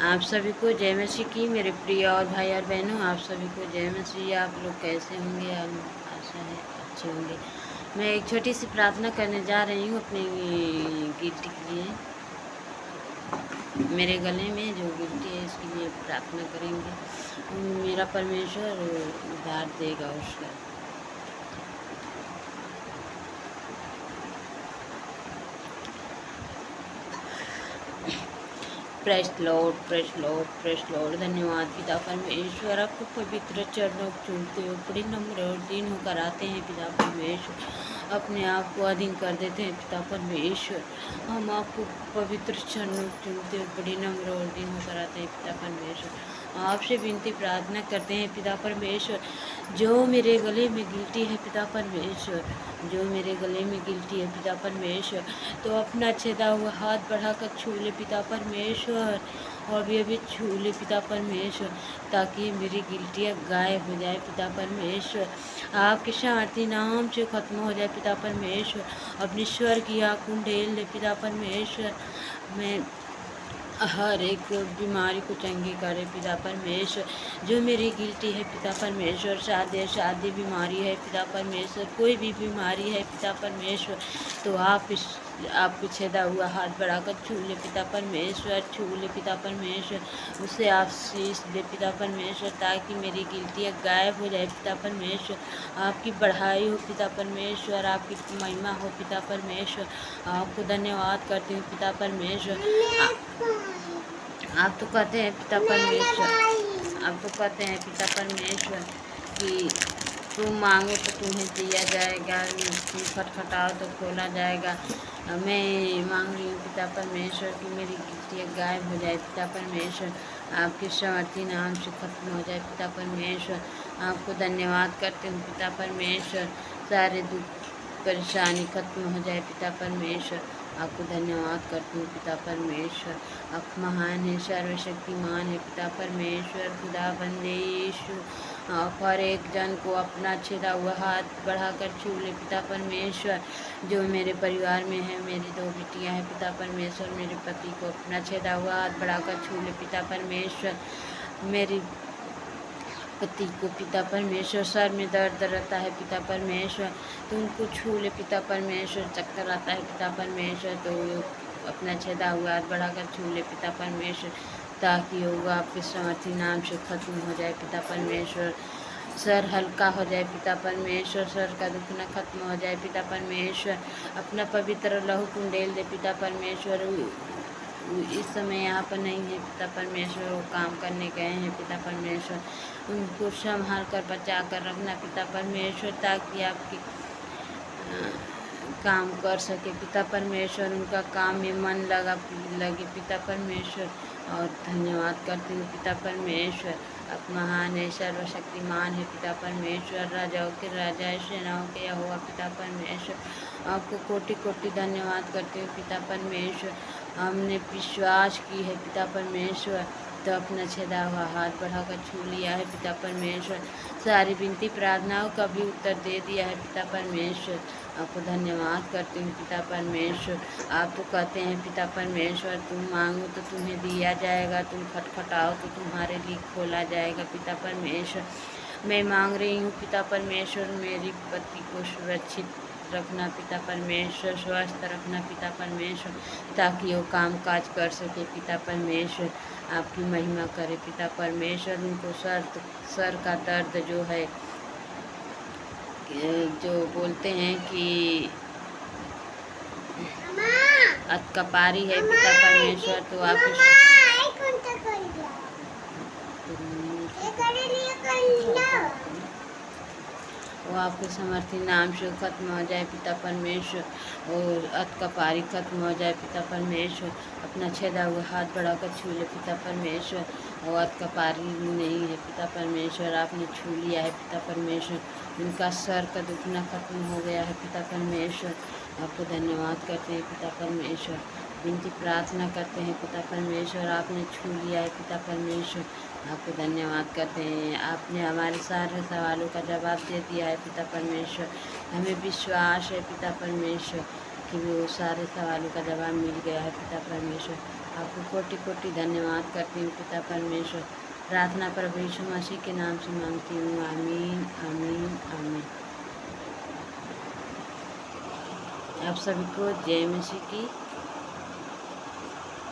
आप सभी को जय मसीह की। मेरे प्रिय और भाई और बहनों, आप सभी को जय मसीह। आप लोग कैसे होंगे? हम आशा है अच्छे होंगे। मैं एक छोटी सी प्रार्थना करने जा रही हूँ अपनी गिल्टी के लिए। मेरे गले में जो गिल्टी है इसके लिए प्रार्थना करेंगे। मेरा परमेश्वर उद्धार देगा उसका। Press Lord, press Lord, press Lord. धन्यवाद पिता परमेश्वर, आपको पवित्र चरणों को चूमते हुए बड़ी नम्र और दीन होकर आते हैं पिता परमेश्वर। अपने आप को अधीन कर देते हैं पिता परमेश्वर। हम आपको पवित्र चरणों को चूमते हुए बड़ी नम्र और दीन होकर आते हैं पिता परमेश्वर। आपसे विनती प्रार्थना करते हैं पिता परमेश्वर, जो मेरे गले में गिल्टी है पिता परमेश्वर, जो मेरे गले में गिल्टी है पिता परमेश्वर, तो अपना छेदा हुआ हाथ बढ़ाकर छू ले पिता परमेश्वर, और अभी छू ले पिता परमेश्वर, ताकि मेरी गिल्टियाँ गायब हो जाए पिता परमेश्वर। आपके सामर्थी नाम से खत्म हो जाए पिता परमेश्वर। अपनी स्वर की आँख ढेल ले पिता परमेश्वर। मैं हर एक बीमारी को चंगी करे पिता परमेश्वर। जो मेरी गिल्टी है पिता परमेश्वर, शादी बीमारी है पिता परमेश्वर, कोई भी बीमारी है पिता परमेश्वर, तो आपको छेदा हुआ हाथ बढ़ाकर छू ले पिता परमेश्वर, छू ले पिता परमेश्वर। उसे आशीष दे पिता परमेश्वर, ताकि मेरी गिल्टियाँ गायब हो जाए पिता परमेश्वर। आपकी बढ़ाई हो पिता परमेश्वर, आपकी महिमा हो पिता परमेश्वर। आपको धन्यवाद करती हूँ पिता परमेश्वर। आप तो कहते हैं पिता परमेश्वर, आप तो कहते हैं पिता परमेश्वर कि तुम मांगो तो तुम्हें दिया जाएगा, तुम खटखटाओ तो खोला जाएगा। मैं मांग रही हूँ पिता परमेश्वर कि मेरी गिल्टियाँ गायब हो जाए पिता परमेश्वर, आपके सामर्थी नाम से खत्म हो जाए पिता परमेश्वर। आपको धन्यवाद करते हूँ पिता परमेश्वर, सारे दुख परेशानी खत्म हो जाए पिता परमेश्वर। आपको धन्यवाद करती हूँ पिता परमेश्वर। आप महान है, सर्वशक्तिमान है पिता परमेश्वर। खुदा बंदे यीशु, आप हर एक जन को अपना छेदा हुआ हाथ बढ़ाकर छू ले पिता परमेश्वर। जो मेरे परिवार में है, मेरी 2 बेटियां हैं पिता परमेश्वर, मेरे पति को अपना छेदा हुआ हाथ बढ़ाकर छू ले पिता परमेश्वर। मेरी पति को पिता परमेश्वर, सर में दर्द रहता है पिता परमेश्वर, तो उनको छू ले पिता परमेश्वर। चक्कर आता है पिता परमेश्वर, तो अपना छेदा हुआ हाथ बढ़ाकर छू ले पिता परमेश्वर, ताकि वो आपके सामर्थी नाम से खत्म हो जाए पिता परमेश्वर। सर हल्का हो जाए पिता परमेश्वर, सर का दुखना खत्म हो जाए पिता परमेश्वर। अपना पवित्र लहू कुंडेल दे पिता परमेश्वर। इस समय यहाँ पर नहीं है पिता परमेश्वर, वो काम करने गए हैं पिता परमेश्वर। उनको संभाल कर बचा कर रखना पिता परमेश्वर, ताकि आपकी काम कर सके पिता परमेश्वर, उनका काम में मन लगे पिता परमेश्वर। और धन्यवाद करती हूँ पिता परमेश्वर। आप महान है, सर्वशक्तिमान है पिता परमेश्वर, राजाओं के राजा है, सेनाओं के यहोवा पिता परमेश्वर। आपको कोटि कोटि धन्यवाद करते हूँ पिता परमेश्वर। हमने विश्वास की है पिता परमेश्वर, तो अपना छेदा हुआ हाथ बढ़ाकर छू लिया है पिता परमेश्वर। सारी विनती प्रार्थनाओं का भी उत्तर दे दिया है पिता परमेश्वर। आपको धन्यवाद करती हूँ पिता परमेश्वर। आप तो कहते हैं पिता परमेश्वर, तुम मांगो तो तुम्हें दिया जाएगा, तुम खटखटाओ तो तुम्हारे लिए खोला जाएगा पिता परमेश्वर। मैं मांग रही हूँ पिता परमेश्वर, मेरी पति को सुरक्षित रखना पिता परमेश्वर, स्वस्थ रखना पिता परमेश्वर, ताकि वो काम काज कर सके पिता परमेश्वर। आपकी महिमा करे पिता परमेश्वर। उनको सर का दर्द जो है, जो बोलते हैं कि अतकपारी है पिता परमेश्वर, तो आप वो आपके समर्थी नाम से खत्म हो जाए पिता परमेश्वर, और अतकपारी खत्म हो जाए पिता परमेश्वर। अपना छेदा हुआ हाथ बढ़ाकर छू ले पिता परमेश्वर, और अतकपारी नहीं है पिता परमेश्वर, आपने छू लिया है पिता परमेश्वर। उनका सर का दुखना खत्म हो गया है पिता परमेश्वर। आपको धन्यवाद करते हैं पिता परमेश्वर। विनती प्रार्थना करते हैं पिता परमेश्वर, आपने छू लिया है पिता परमेश्वर। आपको धन्यवाद करते हैं, आपने हमारे सारे सवालों का जवाब दे दिया है पिता परमेश्वर। हमें विश्वास है पिता परमेश्वर कि वो सारे सवालों का जवाब मिल गया है पिता परमेश्वर। आपको कोटि कोटि धन्यवाद करती हूँ पिता परमेश्वर। प्रार्थना प्रभु यीशु मसीह के नाम से मांगती हूँ, आमीन आमीन आमीन। आप सभी को जय मसीह की।